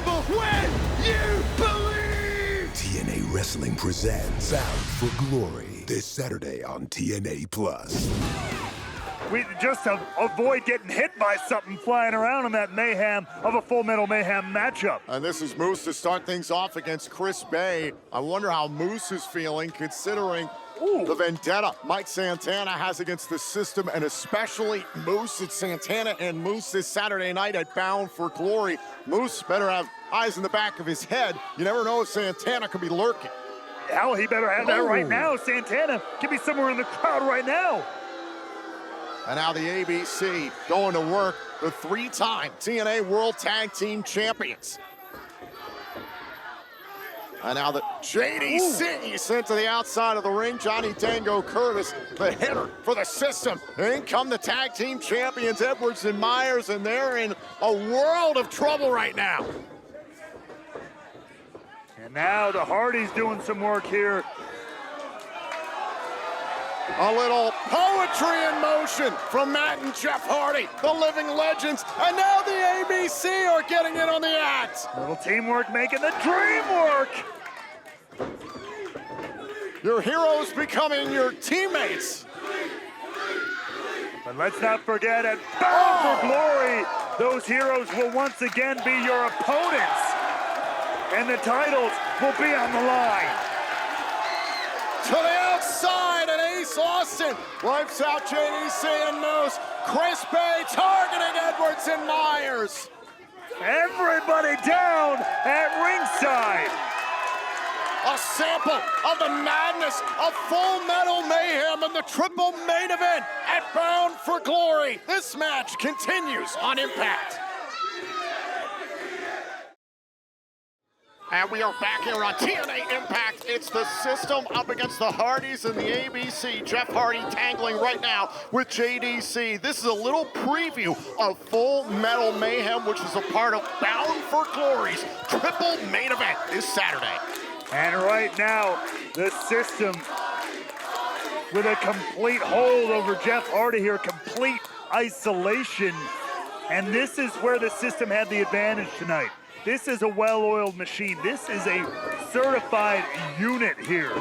possible when you believe! TNA Wrestling presents Bound for Glory this Saturday on TNA+. We just to avoid getting hit by something flying around in that mayhem of a Full Metal Mayhem matchup. And this is Moose to start things off against Chris Bay. I wonder how Moose is feeling considering the vendetta Mike Santana has against the system, and especially Moose. It's Santana and Moose this Saturday night at Bound for Glory. Moose better have eyes in the back of his head. You never know if Santana could be lurking. Hell, he better have that right now. Santana could be somewhere in the crowd right now. And now the ABC going to work, the three-time TNA World Tag Team Champions. And now the JDC sent to the outside of the ring. Johnny Tango Curtis, the hitter for the system. In come the tag team champions, Edwards and Myers, and they're in a world of trouble right now. And now the Hardys doing some work here. A little poetry in motion from Matt and Jeff Hardy, the living legends. And now the ABC are getting in on the act. A little teamwork making the dream work. Your heroes becoming your teammates. But let's not forget, at Bound for Glory, those heroes will once again be your opponents. And the titles will be on the line. To the outside, and Ace Austin wipes out JDC and Moose. Chris Bay targeting Edwards and Myers. Everybody down at ringside. A sample of the madness of Full Metal Mayhem and the triple main event at Bound for Glory. This match continues on IMPACT. And we are back here on TNA Impact. It's the system up against the Hardys and the ABC. Jeff Hardy tangling right now with JDC. This is a little preview of Full Metal Mayhem, which is a part of Bound for Glory's triple main event this Saturday. And right now, the system with a complete hold over Jeff Hardy here, complete isolation. And this is where the system had the advantage tonight. This is a well-oiled machine. This is a certified unit here.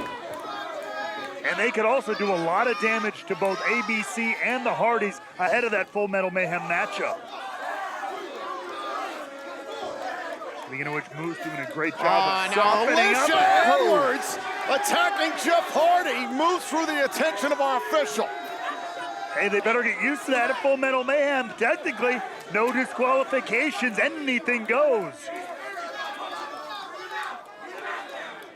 And they could also do a lot of damage to both ABC and the Hardys ahead of that Full Metal Mayhem matchup. Speaking of which, Moose doing a great job of softening up. Edwards attacking Jeff Hardy, moves through the attention of our official. Hey, they better get used to that at Full Metal Mayhem. Technically, no disqualifications, anything goes.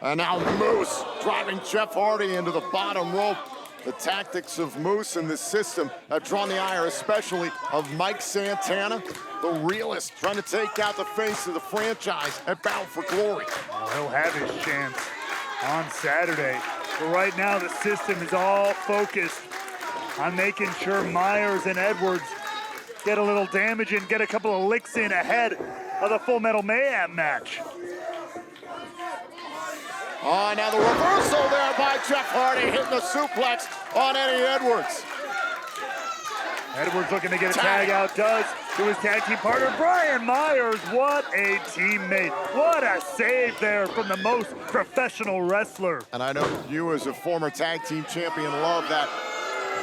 And now Moose driving Jeff Hardy into the bottom rope. The tactics of Moose and the system have drawn the ire, especially of Mike Santana, the realist, trying to take out the face of the franchise at Bound for Glory. Well, he'll have his chance on Saturday. But right now, the system is all focused on making sure Myers and Edwards get a little damage and get a couple of licks in ahead of the Full Metal Mayhem match. Oh, now the reversal there by Jeff Hardy, hitting the suplex on Eddie Edwards. Edwards looking to get a tag out, does to his tag team partner, Brian Myers. What a teammate. What a save there from the most professional wrestler. And I know you as a former tag team champion love that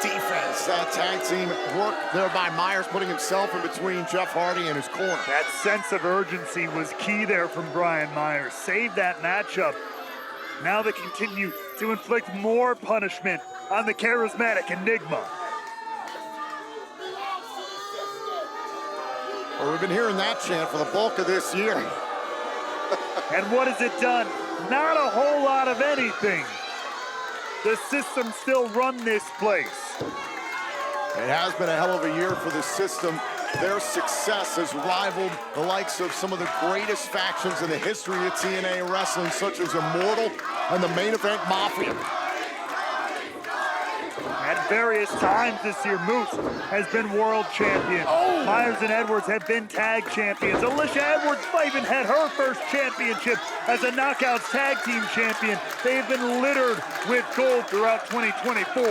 defense, that tag team work there by Myers, putting himself in between Jeff Hardy and his corner. That sense of urgency was key there from Brian Myers. Saved that matchup. Now they continue to inflict more punishment on the charismatic Enigma. Well, we've been hearing that chant for the bulk of this year. And what has it done? Not a whole lot of anything. The system still run this place. It has been a hell of a year for the system. Their success has rivaled the likes of some of the greatest factions in the history of TNA wrestling, such as Immortal and the Main Event Mafia. At various times this year, Moose has been world champion. Myers and Edwards have been tag champions. Alicia Edwards even had her first championship as a Knockouts tag team champion. They have been littered with gold throughout 2024.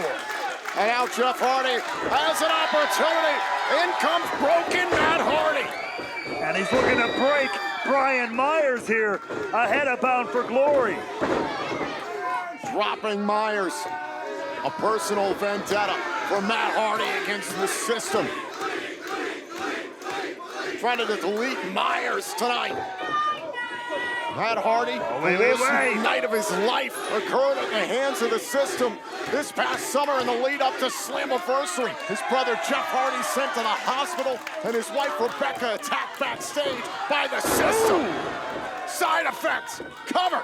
And now Jeff Hardy has an opportunity. In comes broken Matt Hardy. And he's looking to break Brian Myers here, ahead of Bound for Glory. Dropping Myers. A personal vendetta for Matt Hardy against the system. Trying to delete Myers tonight. Matt Hardy, the worst night of his life occurred at the hands of the system this past summer in the lead up to Slammiversary. His brother Jeff Hardy sent to the hospital and his wife Rebecca attacked backstage by the system. Ooh. Side effects, cover.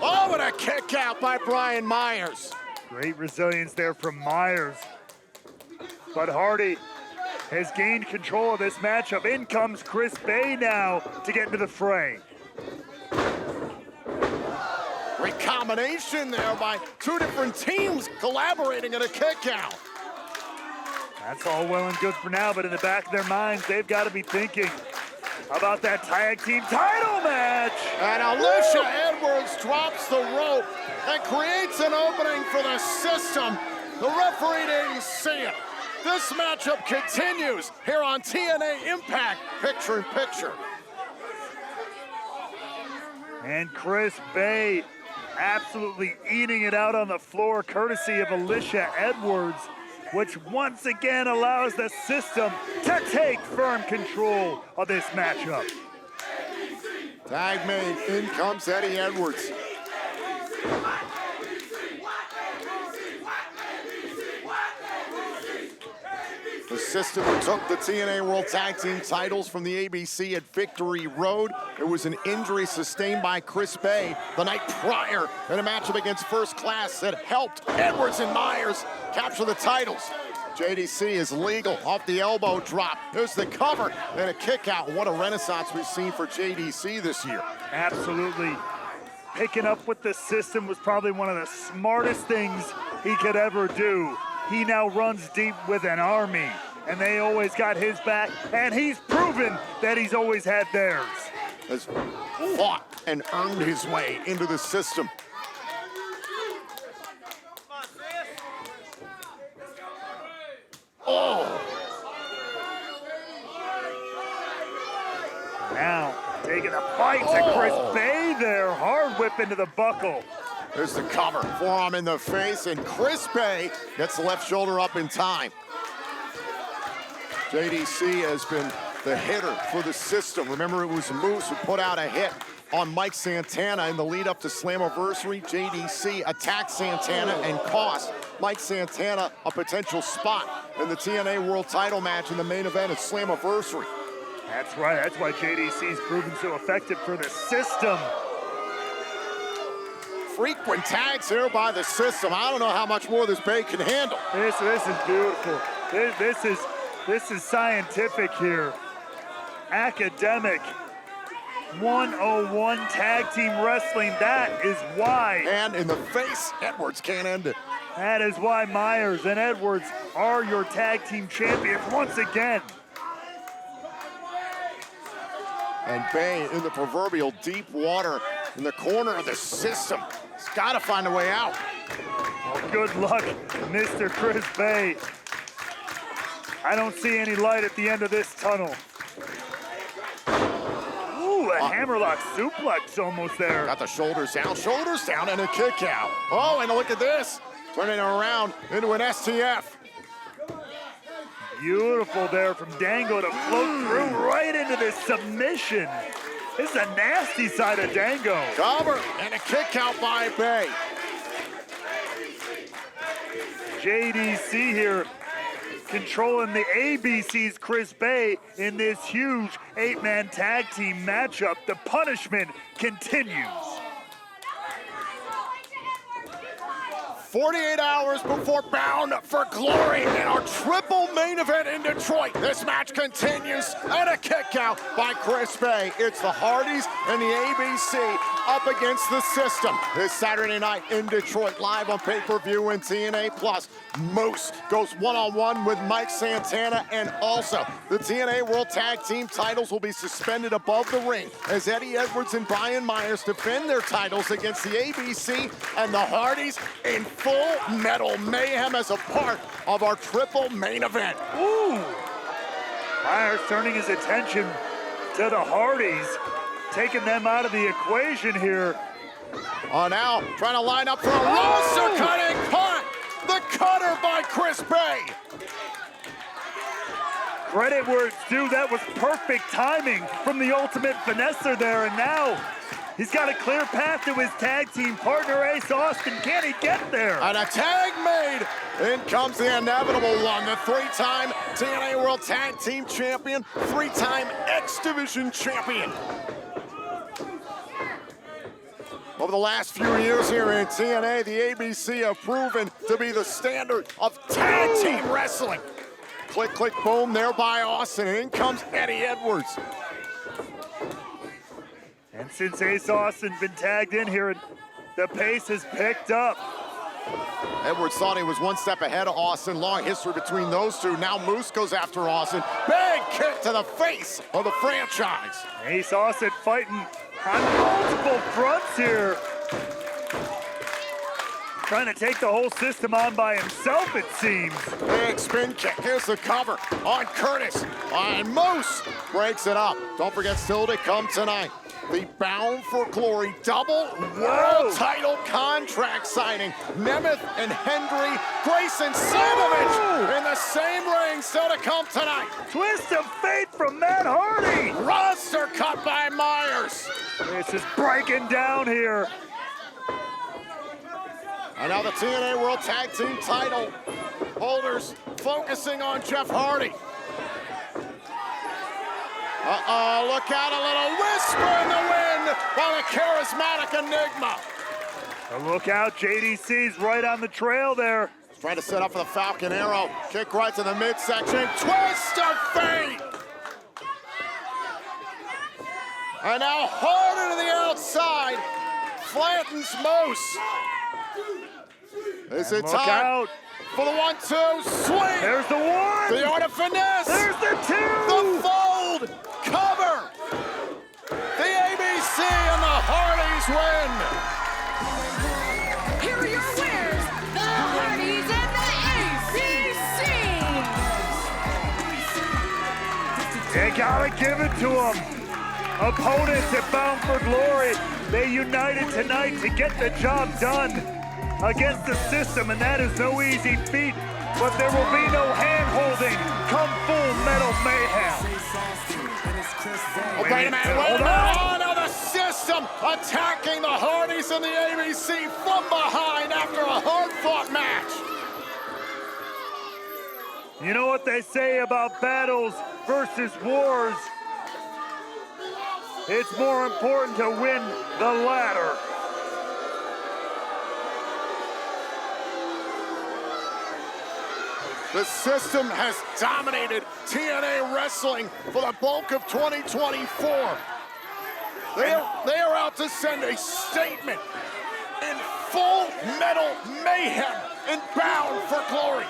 Oh, and a kick out by Brian Myers. Great resilience there from Myers. But Hardy has gained control of this matchup. In comes Chris Bay now to get into the fray. Recombination there by two different teams collaborating at a kick out. That's all well and good for now, but in the back of their minds, they've got to be thinking about that tag team title match. And Alicia Edwards drops the rope and creates an opening for the system. The referee didn't see it. This matchup continues here on TNA Impact Picture in Picture. And Chris Bay absolutely eating it out on the floor courtesy of Alicia Edwards, which once again allows the system to take firm control of this matchup. Tag made, in comes Eddie Edwards. The system took the TNA World Tag Team titles from the ABC at Victory Road. It was an injury sustained by Chris Bay the night prior in a matchup against First Class that helped Edwards and Myers capture the titles. JDC is legal off the elbow drop. There's the cover and a kick out. What a renaissance we've seen for JDC this year. Absolutely. Picking up with the system was probably one of the smartest things he could ever do. He now runs deep with an army, and they always got his back, and he's proven that he's always had theirs. Has fought and earned his way into the system. Oh! Now, taking a fight to Chris Bay there. Hard whip into the buckle. There's the cover, forearm in the face, and Chris Bay gets the left shoulder up in time. JDC has been the hitter for the system. Remember, it was Moose who put out a hit on Mike Santana in the lead up to Slammiversary. JDC attacked Santana and cost Mike Santana a potential spot in the TNA World Title match in the main event at Slammiversary. That's right, that's why JDC's proven so effective for the system. Frequent tags here by the system. I don't know how much more this Bay can handle. This is beautiful. This is scientific here. Academic. 101 tag team wrestling. That is why. And in the face, Edwards can't end it. That is why Myers and Edwards are your tag team champions once again. And Bay in the proverbial deep water in the corner of the system. He's got to find a way out. Well, good luck, Mr. Chris Bay. I don't see any light at the end of this tunnel. Ooh, a hammerlock suplex almost there. Got the shoulders down, and a kick out. Oh, and look at this. Turning it around into an STF. Beautiful there from Dango to float through right into this submission. This is a nasty side of Dango. Cover and a kick out by Bay. JDC here controlling the ABC's Chris Bay in this huge 8-man tag team matchup. The punishment continues. 48 hours before Bound for Glory in our triple main event in Detroit. This match continues and a kick out by Chris Bay. It's the Hardys and the ABC up against the system this Saturday night in Detroit, live on pay-per-view and TNA Plus. Moose goes one-on-one with Mike Santana, and also the TNA World Tag Team titles will be suspended above the ring as Eddie Edwards and Brian Myers defend their titles against the ABC and the Hardys in full metal mayhem as a part of our triple main event. Ooh! Myers turning his attention to the Hardys, taking them out of the equation here. Oh, now trying to line up for a roster cutting punt. The cutter by Chris Bay. Credit where it's due. That was perfect timing from the ultimate finesser there. And now he's got a clear path to his tag team partner, Ace Austin. Can he get there? And a tag made. In comes the inevitable one, the three-time TNA World Tag Team Champion, three-time X Division Champion. Over the last few years here in TNA, the ABC have proven to be the standard of tag team wrestling. Click, click, boom, there by Austin, and in comes Eddie Edwards. And since Ace Austin's been tagged in here, the pace has picked up. Edwards thought he was one step ahead of Austin. Long history between those two. Now Moose goes after Austin. Big kick to the face of the franchise. Ace Austin fighting on multiple fronts here. Trying to take the whole system on by himself, it seems. Big spin kick. Here's the cover on Curtis. And Moose breaks it up. Don't forget, still to come tonight, the Bound for Glory double world title contract signing. Nemeth and Hendry, Grayson Savage in the same ring, still to come tonight. Twist of fate from Matt Hardy. Roster cut by Myers. This is breaking down here. And now the TNA World Tag Team title holders focusing on Jeff Hardy. Uh-oh, look out, a little whisper in the wind by the charismatic Enigma. Look out, JDC's right on the trail there. He's trying to set up for the Falcon Arrow. Kick right to the midsection. Twist of fate. And now hard into the outside. Flattens Moose. Is it Look time out. for the 1-2 swing? There's the one. The art of finesse. There's the two. The fold. Cover. The ABC and the Hardys win. Here are your winners, the Hardys and the ACC. They gotta give it to them. Opponents at Bound for Glory, they united tonight to get the job done against the system, and that is no easy feat, but there will be no hand-holding come Full Metal Mayhem. Oh, wait a minute, wait a minute. Oh, now the system attacking the Hardys and the ABC from behind after a hard-fought match. You know what they say about battles versus wars? It's more important to win the latter. The system has dominated TNA wrestling for the bulk of 2024. They are out to send a statement in Full Metal Mayhem and Bound for Glory.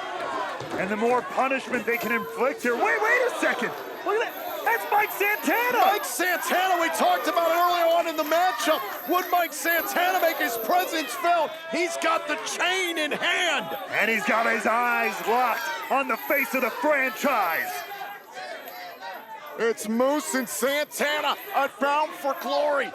And the more punishment they can inflict here. Wait a second. Look at that. That's Mike Santana. Mike Santana, we talked about it earlier on in the matchup. Would Mike Santana make his presence felt? He's got the chain in hand. And he's got his eyes locked on the face of the franchise. It's Moose and Santana at Bound for Glory.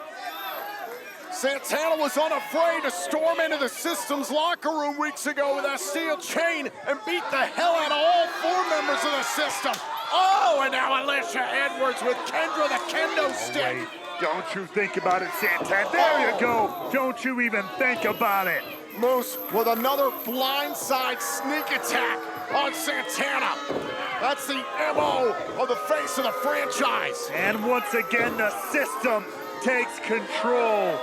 Santana was unafraid to storm into the system's locker room weeks ago with that steel chain and beat the hell out of all four members of the system. Oh, and now Alicia Edwards with Kendra the kendo stick. Wait, don't you think about it, Santana. There you go. Don't you even think about it. Moose with another blindside sneak attack on Santana. That's the MO of the face of the franchise. And once again, the system takes control.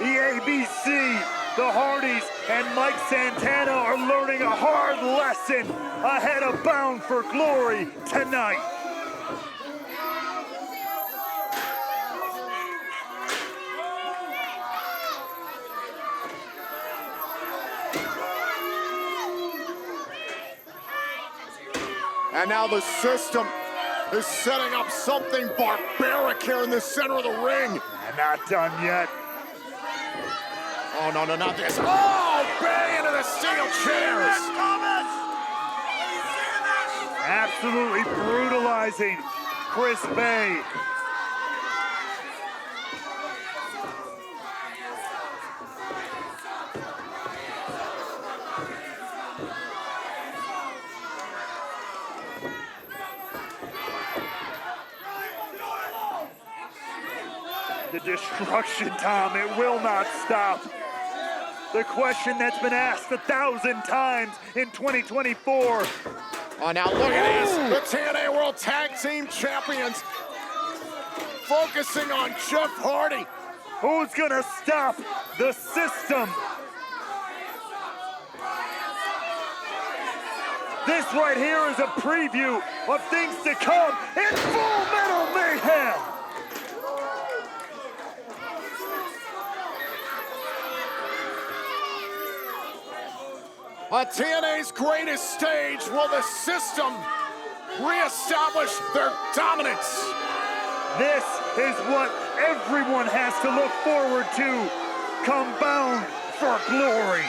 The ABC, the Hardys, and Mike Santana are learning a hard lesson ahead of Bound for Glory tonight. And now the system is setting up something barbaric here in the center of the ring. And not done yet. Oh, no, not this. Oh, bang into the steel chairs. Absolutely brutalizing Chris Bay. The destruction, Tom, it will not stop. The question that's been asked 1,000 times in 2024. Oh, now look at this. The TNA World Tag Team Champions focusing on Jeff Hardy. Who's gonna stop the system? This right here is a preview of things to come in Full Metal Mayhem. On TNA's greatest stage, will the system reestablish their dominance? This is what everyone has to look forward to. Come bound for glory.